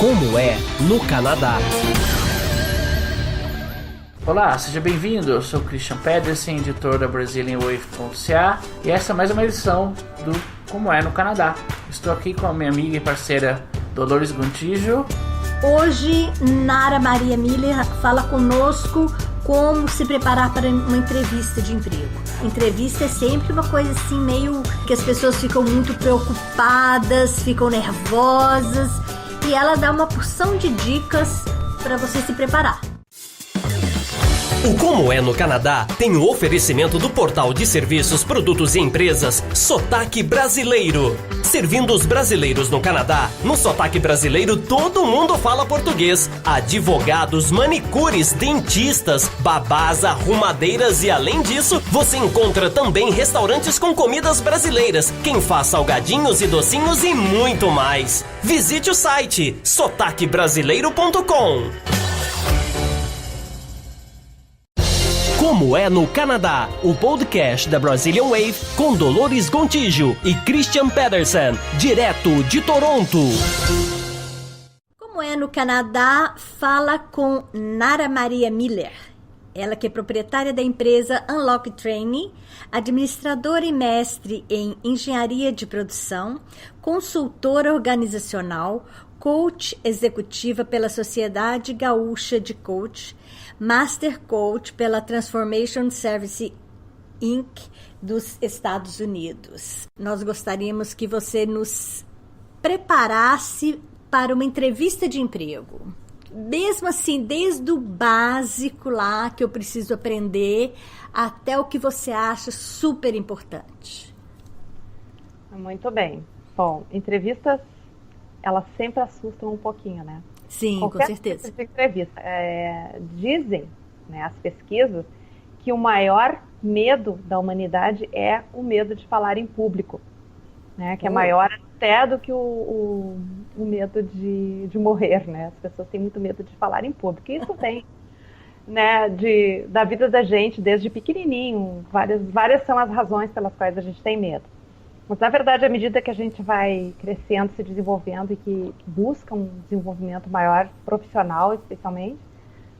Como é no Canadá. Olá, seja bem-vindo. Eu sou Christian Pedersen, editor da BrazilianWave.ca, e essa é mais uma edição do Como é no Canadá. Estou aqui com a minha amiga e parceira Dolores Gontijo. Hoje, Nara Maria Miller fala conosco como se preparar para uma entrevista de emprego. Entrevista é sempre uma coisa assim, meio que as pessoas ficam muito preocupadas, ficam nervosas, e ela dá uma porção de dicas para você se preparar. O Como é no Canadá tem o oferecimento do portal de serviços, produtos e empresas Sotaque Brasileiro. Servindo os brasileiros no Canadá, no Sotaque Brasileiro todo mundo fala português. Advogados, manicures, dentistas, babás, arrumadeiras e além disso, você encontra também restaurantes com comidas brasileiras, quem faz salgadinhos e docinhos e muito mais. Visite o site sotaquebrasileiro.com. Como é no Canadá, o podcast da Brazilian Wave com Dolores Gontijo e Christian Pedersen, direto de Toronto. Como é no Canadá, fala com Nara Maria Miller. Ela que é proprietária da empresa Unlock Training, administradora e mestre em engenharia de produção, consultora organizacional, coach executiva pela Sociedade Gaúcha de Coach, Master Coach pela Transformation Service Inc. dos Estados Unidos. Nós gostaríamos que você nos preparasse para uma entrevista de emprego. Mesmo assim, desde o básico lá que eu preciso aprender, até o que você acha super importante. Muito bem. Bom, entrevistas, elas sempre assustam um pouquinho, né? Sim, Qualquer com certeza. Tipo de entrevista. Dizem, né, as pesquisas, que o maior medo da humanidade é o medo de falar em público, né? Que é maior até do que o medo de morrer, né? As pessoas têm muito medo de falar em público. E isso tem, né, da vida da gente desde pequenininho. Várias são as razões pelas quais a gente tem medo. Mas, na verdade, à medida que a gente vai crescendo, se desenvolvendo e que busca um desenvolvimento maior, profissional especialmente,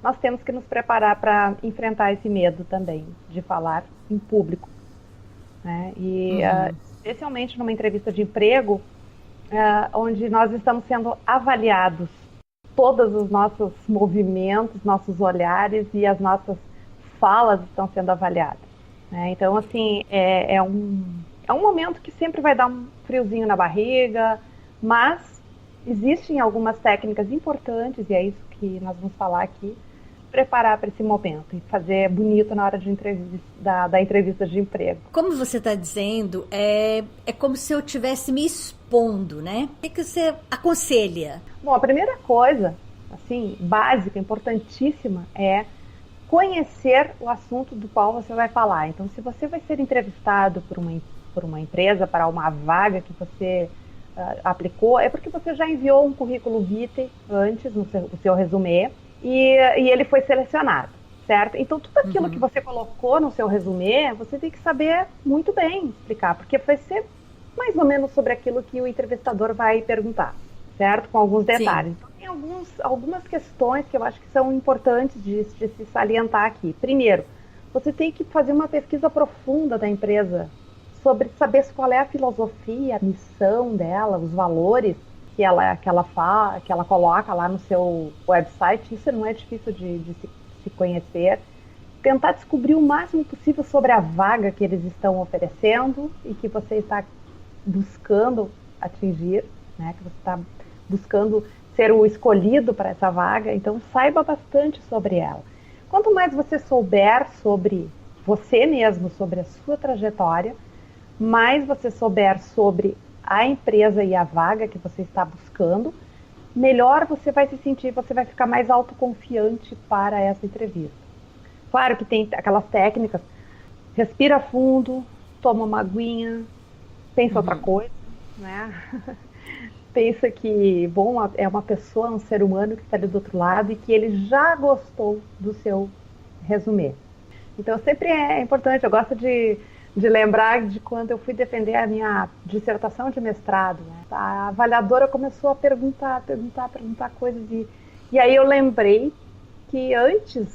nós temos que nos preparar para enfrentar esse medo também de falar em público, né? E, especialmente numa entrevista de emprego, onde nós estamos sendo avaliados, todos os nossos movimentos, nossos olhares e as nossas falas estão sendo avaliadas, né? Então, assim, é um momento que sempre vai dar um friozinho na barriga, mas existem algumas técnicas importantes, e é isso que nós vamos falar aqui, preparar para esse momento e fazer bonito na hora da entrevista de emprego. Como você está dizendo, é como se eu estivesse me expondo, né? O que você aconselha? Bom, a primeira coisa, assim, básica, importantíssima, é conhecer o assunto do qual você vai falar. Então, se você vai ser entrevistado por uma empresa, para uma vaga que você aplicou, é porque você já enviou um currículo vitae antes, no seu resumê, e ele foi selecionado, certo? Então, tudo aquilo que você colocou no seu resumê, você tem que saber muito bem explicar, porque vai ser mais ou menos sobre aquilo que o entrevistador vai perguntar, certo? Com alguns detalhes. Sim. Então, tem algumas questões que eu acho que são importantes de se salientar aqui. Primeiro, você tem que fazer uma pesquisa profunda da empresa, sobre saber qual é a filosofia, a missão dela, os valores que ela coloca lá no seu website. Isso não é difícil de se conhecer. Tentar descobrir o máximo possível sobre a vaga que eles estão oferecendo e que você está buscando atingir, né? Que você está buscando ser o escolhido para essa vaga. Então, saiba bastante sobre ela. Quanto mais você souber sobre você mesmo, sobre a sua trajetória, mais você souber sobre a empresa e a vaga que você está buscando, melhor você vai se sentir, você vai ficar mais autoconfiante para essa entrevista. Claro que tem aquelas técnicas, respira fundo, toma uma aguinha, pensa outra coisa, né? Pensa que, bom, é uma pessoa, um ser humano que está ali do outro lado e que ele já gostou do seu resumê. Então, sempre é importante, eu gosto de de lembrar de quando eu fui defender a minha dissertação de mestrado, né? A avaliadora começou a perguntar coisas e aí eu lembrei que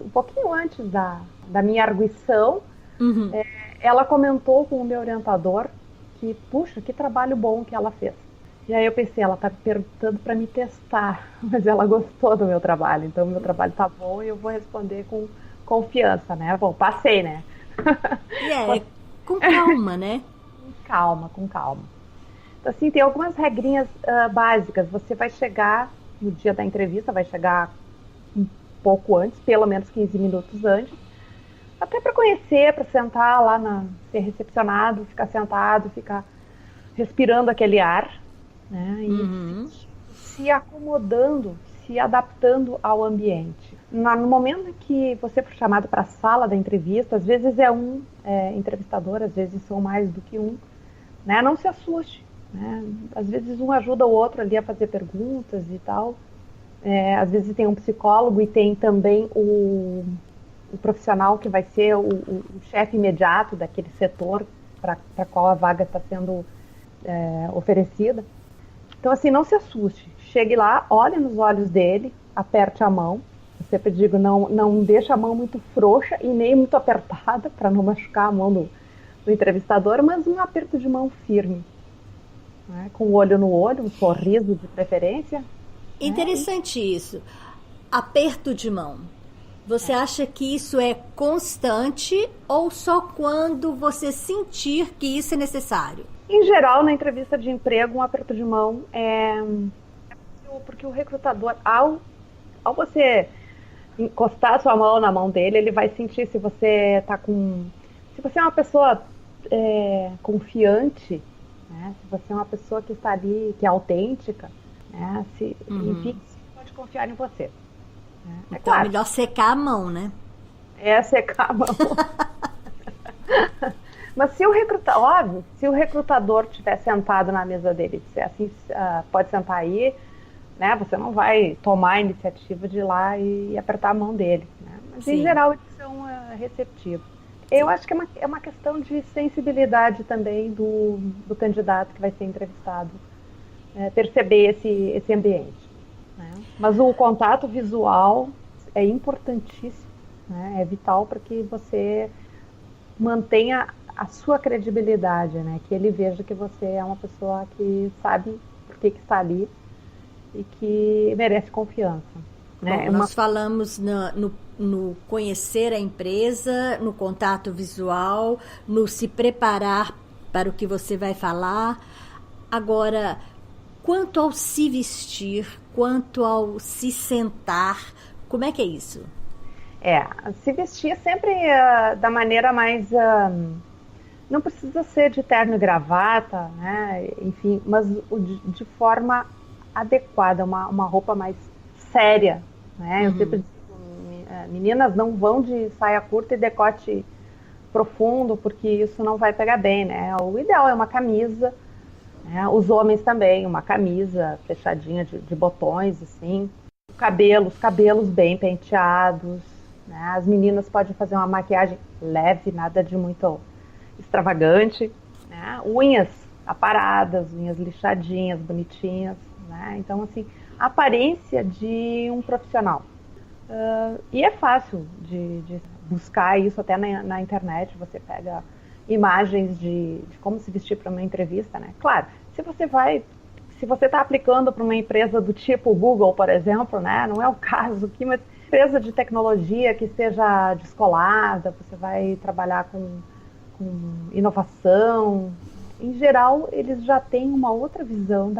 um pouquinho antes da minha arguição, ela comentou com o meu orientador que, puxa, que trabalho bom que ela fez. E aí eu pensei, ela está perguntando para me testar, mas ela gostou do meu trabalho, então o meu trabalho está bom e eu vou responder com confiança, né? Bom, passei, né? Com calma, né? Com calma. Então, assim, tem algumas regrinhas básicas. Você vai chegar no dia da entrevista, vai chegar um pouco antes, pelo menos 15 minutos antes, até para conhecer, para sentar lá, ser recepcionado, ficar sentado, ficar respirando aquele ar, né? E se acomodando, se adaptando ao ambiente. No momento em que você for chamado para a sala da entrevista, às vezes é um entrevistador, às vezes são mais do que um, né? Não se assuste, né? Às vezes um ajuda o outro ali a fazer perguntas e tal. Às vezes tem um psicólogo e tem também o profissional que vai ser o chefe imediato daquele setor para qual a vaga está sendo oferecida. Então, assim, não se assuste. Chegue lá, olhe nos olhos dele, aperte a mão. Eu sempre digo, não deixa a mão muito frouxa e nem muito apertada para não machucar a mão do entrevistador, mas um aperto de mão firme, né? Com o olho no olho, um sorriso de preferência. Interessante isso. Aperto de mão. Você acha que isso é constante ou só quando você sentir que isso é necessário? Em geral, na entrevista de emprego, um aperto de mão porque o recrutador, ao você encostar a sua mão na mão dele, ele vai sentir se você se você é uma pessoa confiante, né? Se você é uma pessoa que está ali, que é autêntica, né? Enfim, pode confiar em você. Então claro, é melhor secar a mão, né? Secar a mão. Mas se o recrutador estiver sentado na mesa dele e disser assim, pode sentar aí, né? Você não vai tomar a iniciativa de ir lá e apertar a mão dele, né? Mas Sim. Em geral eles são receptivos. Eu acho que é uma questão de sensibilidade também do candidato que vai ser entrevistado, perceber esse ambiente, né? Mas o contato visual é importantíssimo, né? É vital para que você mantenha a sua credibilidade, né? Que ele veja que você é uma pessoa que sabe por que está ali e que merece confiança, né? Bom, nós falamos no conhecer a empresa, no contato visual, no se preparar para o que você vai falar. Agora, quanto ao se vestir, quanto ao se sentar, como é que é isso? Se vestir sempre da maneira mais... não precisa ser de terno e gravata, né? Enfim, mas de forma adequada, uma roupa mais séria, né? Eu sempre digo, meninas não vão de saia curta e decote profundo, porque isso não vai pegar bem, né? O ideal é uma camisa, né? Os homens também, uma camisa fechadinha de botões, assim. Os cabelos bem penteados, né? As meninas podem fazer uma maquiagem leve, nada de muito extravagante, né? Unhas aparadas, unhas lixadinhas, bonitinhas, né? Então, assim, a aparência de um profissional. E é fácil de buscar isso até na internet. Você pega imagens de como se vestir para uma entrevista, né? Claro, se você está aplicando para uma empresa do tipo Google, por exemplo, né? Não é o caso aqui, mas empresa de tecnologia que seja descolada, você vai trabalhar com inovação. Em geral, eles já têm uma outra visão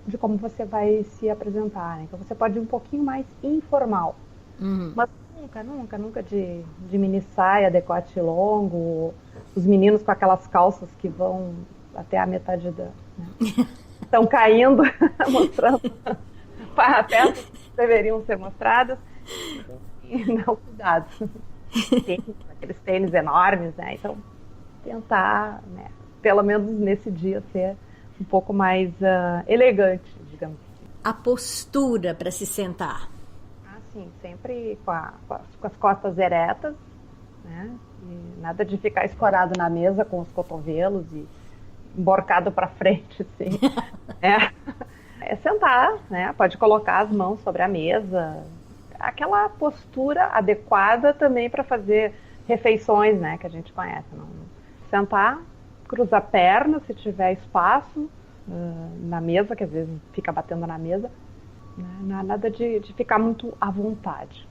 de como você vai se apresentar, né? Então você pode ir um pouquinho mais informal, mas nunca de mini saia, decote longo, os meninos com aquelas calças que vão até a metade estão caindo, mostrando para a peça que deveriam ser mostradas. Não, cuidado. Tem aqueles tênis enormes, né? Então tentar, né, pelo menos nesse dia, ser um pouco mais elegante, digamos assim. A postura para se sentar. Sim, sempre com as costas eretas, né? E nada de ficar escorado na mesa com os cotovelos e emborcado para frente, assim. É sentar, né? Pode colocar as mãos sobre a mesa, aquela postura adequada também para fazer refeições, né? Que a gente conhece. Não? Sentar, cruzar a perna se tiver espaço na mesa, que às vezes fica batendo na mesa. Não há nada de ficar muito à vontade,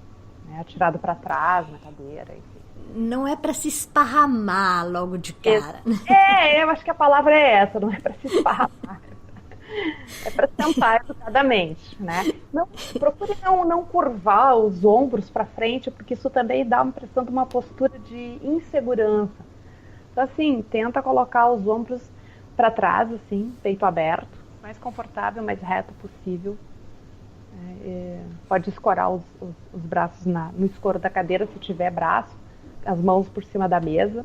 né? Atirado para trás na cadeira, enfim. Não é para se esparramar logo de cara. Eu acho que a palavra é essa, não é para se esparramar. É para sentar educadamente, né? Procure não curvar os ombros para frente, porque isso também dá uma impressão de uma postura de insegurança. Então, assim, tenta colocar os ombros para trás, assim, peito aberto, mais confortável, mais reto possível. Pode escorar os braços no escoro da cadeira, se tiver braço, as mãos por cima da mesa.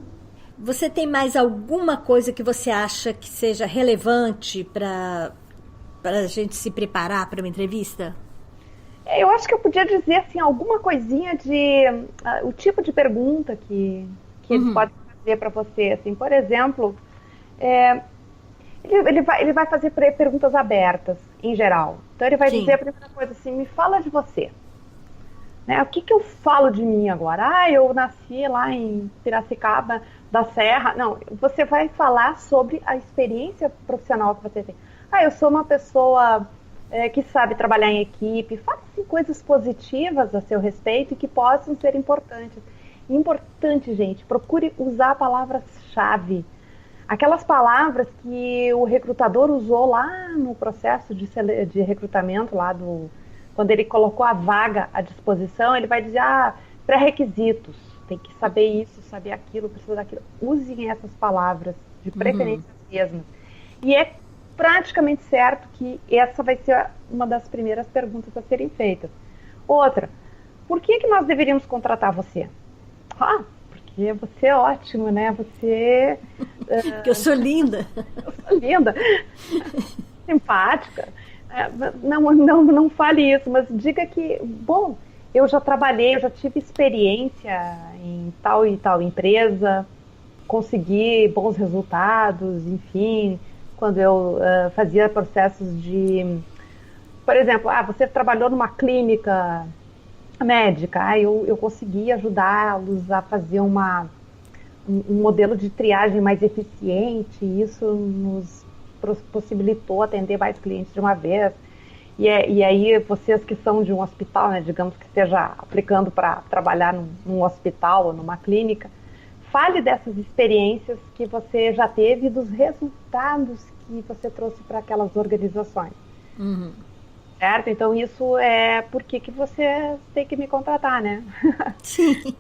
Você tem mais alguma coisa que você acha que seja relevante para a gente se preparar para uma entrevista? Eu acho que eu podia dizer assim, alguma coisinha de o tipo de pergunta que eles podem fazer para você. Assim, por exemplo, ele vai fazer perguntas abertas, em geral. Então ele vai dizer a primeira coisa assim, me fala de você. Né? O que eu falo de mim agora? Eu nasci lá em Piracicaba da Serra. Não, você vai falar sobre a experiência profissional que você tem. Eu sou uma pessoa que sabe trabalhar em equipe. Fale assim, coisas positivas a seu respeito e que possam ser importantes. Importante, gente, procure usar palavras-chave. Aquelas palavras que o recrutador usou lá no processo de recrutamento, quando ele colocou a vaga à disposição, ele vai dizer, pré-requisitos, tem que saber isso, saber aquilo, precisa daquilo. Usem essas palavras, de preferência mesmo. E é praticamente certo que essa vai ser uma das primeiras perguntas a serem feitas. Outra, por que nós deveríamos contratar você? Porque você é ótimo, né? Você... Porque eu sou linda. Eu sou linda. Simpática. Não fale isso, mas diga que, bom, eu já trabalhei, eu já tive experiência em tal e tal empresa, consegui bons resultados, enfim, quando eu fazia processos de... Por exemplo, você trabalhou numa clínica médica, eu consegui ajudá-los a fazer um modelo de triagem mais eficiente, e isso nos possibilitou atender mais clientes de uma vez. E aí vocês que são de um hospital, né, digamos que esteja aplicando para trabalhar num hospital ou numa clínica, fale dessas experiências que você já teve e dos resultados que você trouxe para aquelas organizações. Certo? Então isso é por que você tem que me contratar, né? Sim.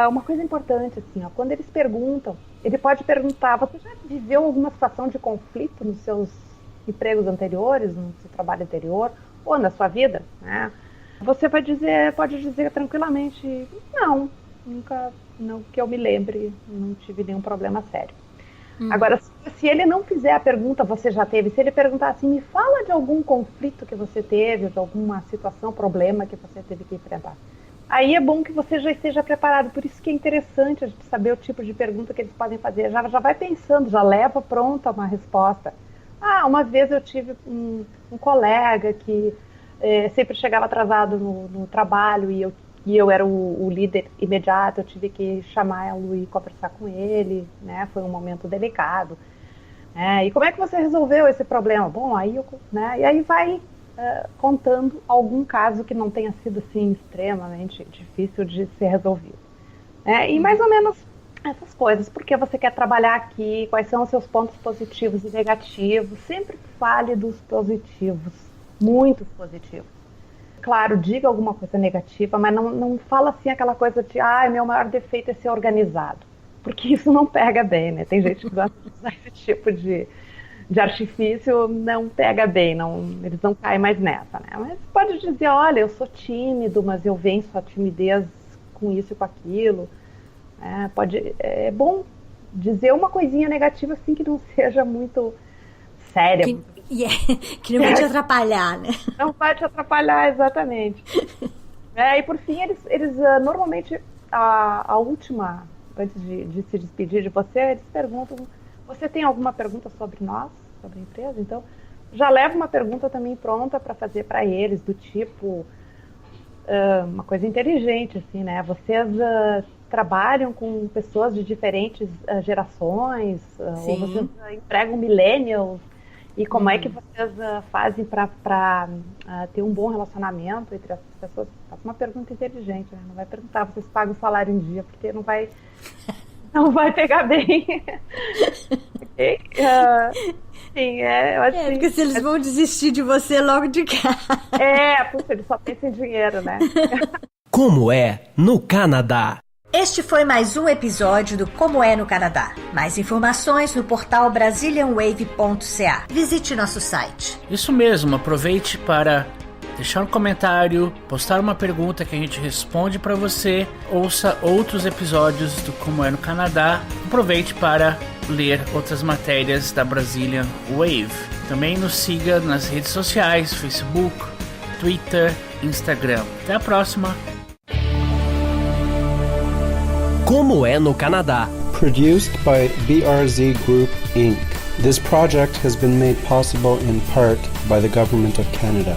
Uma coisa importante, assim, quando eles perguntam, ele pode perguntar, você já viveu alguma situação de conflito nos seus empregos anteriores, no seu trabalho anterior, ou na sua vida, né? Você pode dizer tranquilamente, não, nunca, não que eu me lembre, não tive nenhum problema sério. Agora, se ele não fizer a pergunta, você já teve, se ele perguntar assim, me fala de algum conflito que você teve, de alguma situação, problema que você teve que enfrentar. Aí é bom que você já esteja preparado, por isso que é interessante a gente saber o tipo de pergunta que eles podem fazer. Já vai pensando, já leva pronta uma resposta. Uma vez eu tive um colega que sempre chegava atrasado no trabalho e eu era o líder imediato, eu tive que chamá-lo e conversar com ele, né? Foi um momento delicado. E como é que você resolveu esse problema? Bom, aí e aí vai contando algum caso que não tenha sido assim extremamente difícil de ser resolvido. E mais ou menos essas coisas, por que você quer trabalhar aqui, quais são os seus pontos positivos e negativos, sempre fale dos positivos, muitos positivos. Claro, diga alguma coisa negativa, mas não fala assim aquela coisa de meu maior defeito é ser organizado, porque isso não pega bem, né? Tem gente que gosta de usar esse tipo de artifício, não pega bem, eles não caem mais nessa, né? Mas pode dizer, olha, eu sou tímido, mas eu venço a timidez com isso e com aquilo. É bom dizer uma coisinha negativa assim que não seja muito séria. Que não vai te atrapalhar, né? Não vai te atrapalhar, exatamente. E por fim, eles normalmente a última, antes de se despedir de você, eles perguntam, você tem alguma pergunta sobre nós, sobre a empresa? Então, já leva uma pergunta também pronta para fazer para eles, do tipo, uma coisa inteligente, assim, né? Vocês trabalham com pessoas de diferentes gerações, ou vocês empregam millennials, e como é que vocês fazem para ter um bom relacionamento entre as pessoas? Faz uma pergunta inteligente, né? Não vai perguntar, vocês pagam o salário em dia, porque não vai pegar bem. Sim, eu acho que... porque se eles vão desistir de você logo de cara. Puxa, eles só pensam em dinheiro, né? Como é no Canadá? Este foi mais um episódio do Como é no Canadá. Mais informações no portal BrazilianWave.ca. Visite nosso site. Isso mesmo, aproveite para deixar um comentário, postar uma pergunta que a gente responde para você, ouça outros episódios do Como é no Canadá, aproveite para ler outras matérias da Brazilian Wave. Também nos siga nas redes sociais, Facebook, Twitter, Instagram. Até a próxima! Como é no Canadá? Produced by BRZ Group Inc. This project has been made possible in part by the Government of Canada.